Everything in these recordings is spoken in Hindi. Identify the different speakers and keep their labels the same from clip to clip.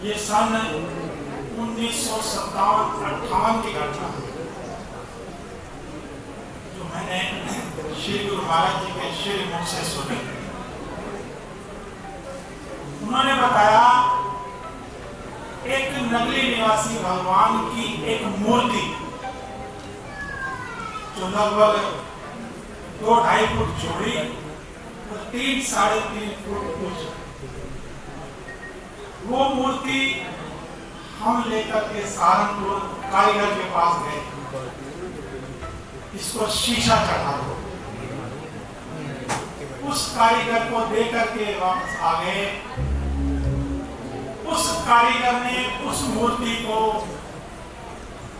Speaker 1: ये सन 1957-58 की घटना है, जो मैंने श्री गुरु महाराज जी के श्री मुख से सुनी। उन्होंने बताया एक नगरी निवासी भगवान की एक मूर्ति जो लगभग 2-2.5 फुट चौड़ी और 3-3.5 फुट ऊंची, वो मूर्ति हम लेकर के सहारनपुर कारीगर के पास गए। इसको शीशा चढ़ा दो। उस कारीगर को देकर के वापस आ गए। उस कारीगर ने उस मूर्ति को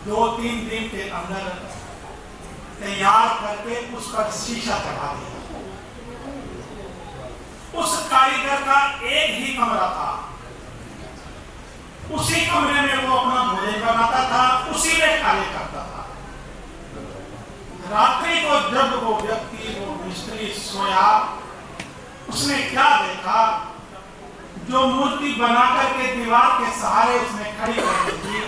Speaker 1: 2-3 दिन के अंदर तैयार करके उस पर शीशा चढ़ा दिया। उस कारीगर का एक ही कमरा था, उसी कमरे में वो अपना भोजन बनाता था, उसी में कार्य करता था। रात्रि को जब वो व्यक्ति, वो मिस्त्री सोया, उसने क्या देखा? जो मूर्ति बनाकर के दीवार के सहारे उसने खड़ी कर दी थी,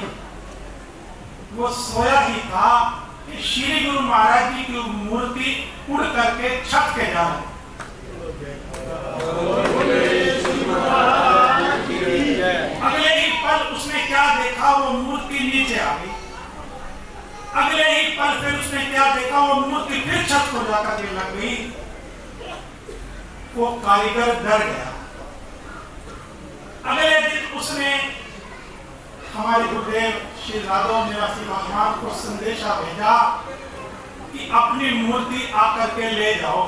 Speaker 1: वो सोया ही था कि श्री गुरु महाराज जी की मूर्ति उड़ करके छत के जा रही। अगले ही पल उसने क्या देखा? वो मूर्ति नीचे आ गई। अगले ही पल फिर उसने क्या देखा? वो मूर्ति फिर छत को जाकर के लग गई। वो कारीगर डर गया। अगले दिन उसने हमारे गुरुदेव श्री राधव निवासी भगवान को संदेशा भेजा कि अपनी मूर्ति आकर के ले जाओ,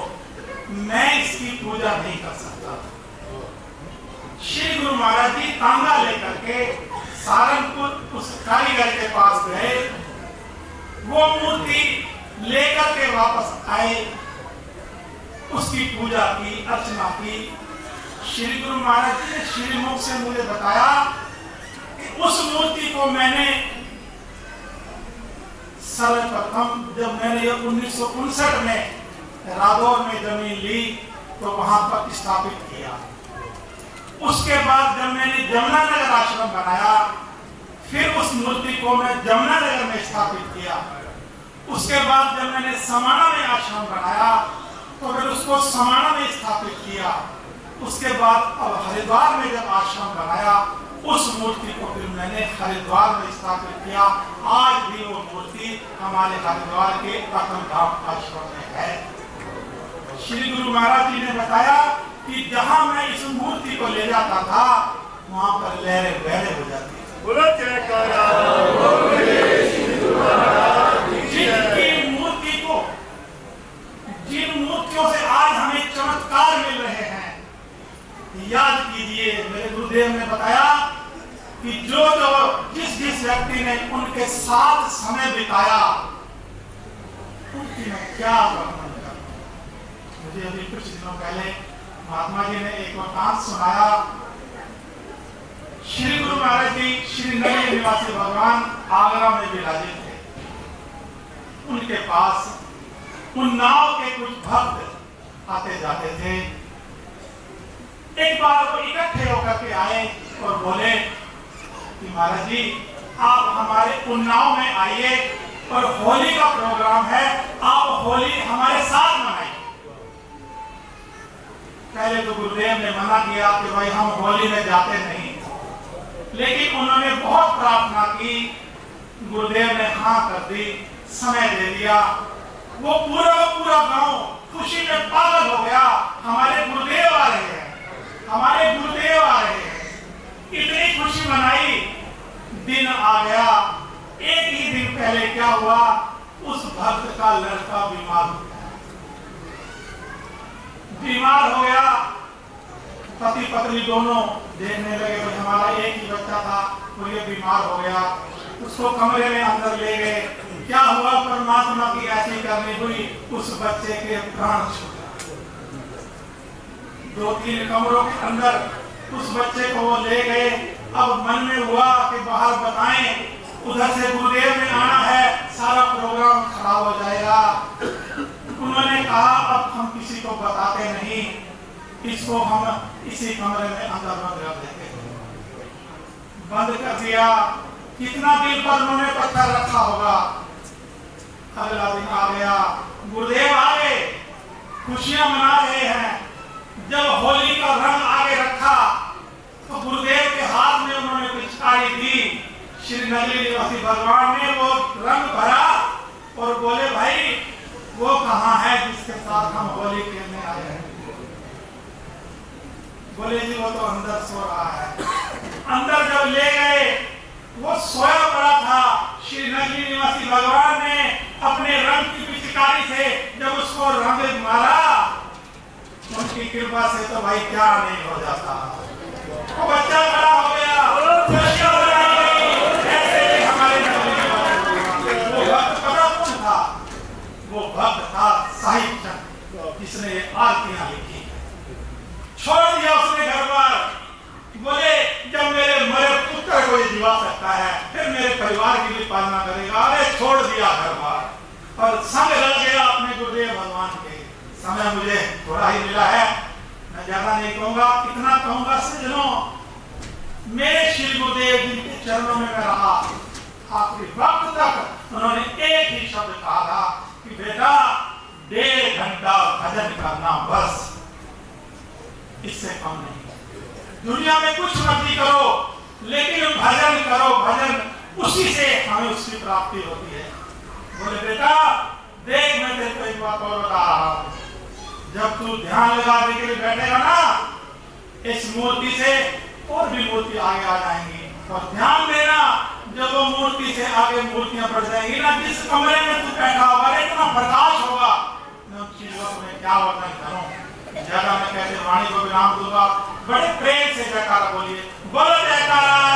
Speaker 1: मैं इसकी पूजा नहीं कर सकता। श्री गुरु महाराज जी तांगा लेकर के सहारनपुर उस कारीगर के पास गए। वो मूर्ति लेकर के वापस आए, उसकी पूजा की, अर्चना की। श्री गुरु महाराज जी ने श्रीमुख से मुझे बताया कि उस मूर्ति को मैंने सर्वप्रथम जब मैंने 1959 में रादौर में जमीन ली तो वहां पर स्थापित किया। उसके बाद जब मैंने जमुनानगर आश्रम बनाया, फिर उस मूर्ति को मैं जमुनानगर में स्थापित किया। उसके बाद जब मैंने समाना में आश्रम बनाया तो फिर उसको समाना में स्थापित किया। उसके बाद अब हरिद्वार में जब आश्रम बनाया, उस मूर्ति को फिर मैंने हरिद्वार में स्थापित किया। आज भी वो मूर्ति हमारे हरिद्वार के प्रथम धाम आश्रम में है। श्री गुरु महाराज जी ने बताया कि जहां मैं इस मूर्ति को ले जाता था, वहां पर लहरें बहरे हो जाती थी। जिन मूर्तियों से आज हमें चमत्कार मिल रहे हैं, याद कीजिए मेरे गुरुदेव ने बताया कि जिस व्यक्ति ने उनके साथ समय बिताया, उनकी मैं क्या वर्णन करूं। मुझे अभी कुछ दिनों पहले महात्मा जी ने एक वृत्तांत सुनाया। श्री गुरु महाराज जी श्री नगरी निवासी भगवान आगरा में विराजित थे। उनके पास उन्नाव के कुछ भक्त आते जाते थे। एक बार वो इकट्ठे होकर के आए और बोले कि महाराज जी आप हमारे उन्नाव में आइए और होली का प्रोग्राम है, आप होली हमारे साथ मनाइए। पहले तो गुरुदेव ने मना किया कि भाई हम होली में जाते नहीं, लेकिन उन्होंने बहुत प्रार्थना की। गुरुदेव ने हाँ कर दी, समय दे दिया। वो पूरा गांव खुशी में पागल हो गया। हमारे गुरुदेव आ रहे हैं, हमारे गुरुदेव आ रहे हैं। इतनी खुशी मनाई। दिन आ गया। एक ही दिन पहले क्या हुआ? उस भक्त का लड़का बीमार हो गया। पति पत्नी दोनों देखने लगे, भाई हमारा एक ही बच्चा था, तो ये बीमार हो गया। उसको कमरे में अंदर ले गए। क्या हुआ? परमात्मा की ऐसी करनी हुई, उस बच्चे के प्राण छूट गए। 2-3 कमरों के अंदर उस बच्चे को वो ले गए। अब मन में हुआ कि बाहर बताएं, उधर से गुरुदेव ने आना है, सारा प्रोग्राम खराब हो जाएगा। उन्होंने कहा अब हम किसी को बताते नहीं, इसको हम इसी कमरे में अंदर बंद कर देते। बंद कर दिया। कितना दिल पर उन्होंने पत्थर रखा होगा। अगला दिन आ गया, गुरुदेव आ गए, खुशियां मना रहे हैं। जब होली का रंग आगे रखा तो गुरुदेव के हाथ में उन्होंने पिचकारी दी। श्री नगरी निवासी भगवान ने वो रंग भरा और बोले, भाई वो कहाँ है जिसके साथ हम होली खेलने आए हैं? बोले, जी वो तो अंदर सो रहा है। अंदर जब ले गए, वो सोया पड़ा था। श्री नगरी निवासी भगवान ने अपने रंग की पिचकारी से जब उसको रंग मारा, उनकी कृपा से तो भाई क्या नहीं हो जाता। वो बच्चा बड़ा हो गया, बच्चा बड़ा हो गया। ऐसे हमारे वो भक्त बड़ा कौन था? वो भक्त था साहिब चंद, जिसने ये आरतियां लिखी। छोड़ दिया उसने घर बार। बोले, जब मेरे मरे पुत्र को ये जिवा सकता है, फिर मेरे परिवार की भी पालना करेगा। अरे छोड़ दिया घर बार और संग रह गया अपने गुरुदेव भगवान के। समय मुझे थोड़ा ही मिला है, मैं ज्यादा नहीं कहूंगा, इतना कहूंगा सज्जनों, मेरे श्री गुरुदेव जिनके चरणों में मैं रहा आखिरी वक्त तक, उन्होंने एक ही शब्द कहा था कि बेटा 1.5 घंटा भजन करना, बस, इससे कम नहीं। दुनिया में कुछ मर्जी करो, लेकिन भजन करो। भजन उसी से हमें उसकी प्राप्ति होती है। बोले, बेटा देख, मैं तेरे को एक बात और बता रहा हूं। जब तू ध्यान लगाने के लिए बैठेगा ना, इस मूर्ति से और भी मूर्ति आगे आ जाएंगी। और ध्यान देना, जब वो मूर्ति से आगे मूर्तियां बढ़ जाएंगी ना, जिस कमरे में तू बैठा होगा, इतना प्रकाश होगा, मैं उन चीजों में क्या वर्णन करूं। ज्यादा मैं कहते वाणी को विराम दूंगा। बड़े प्रेम से जयकारा बोलिए, बोलो जयकारा।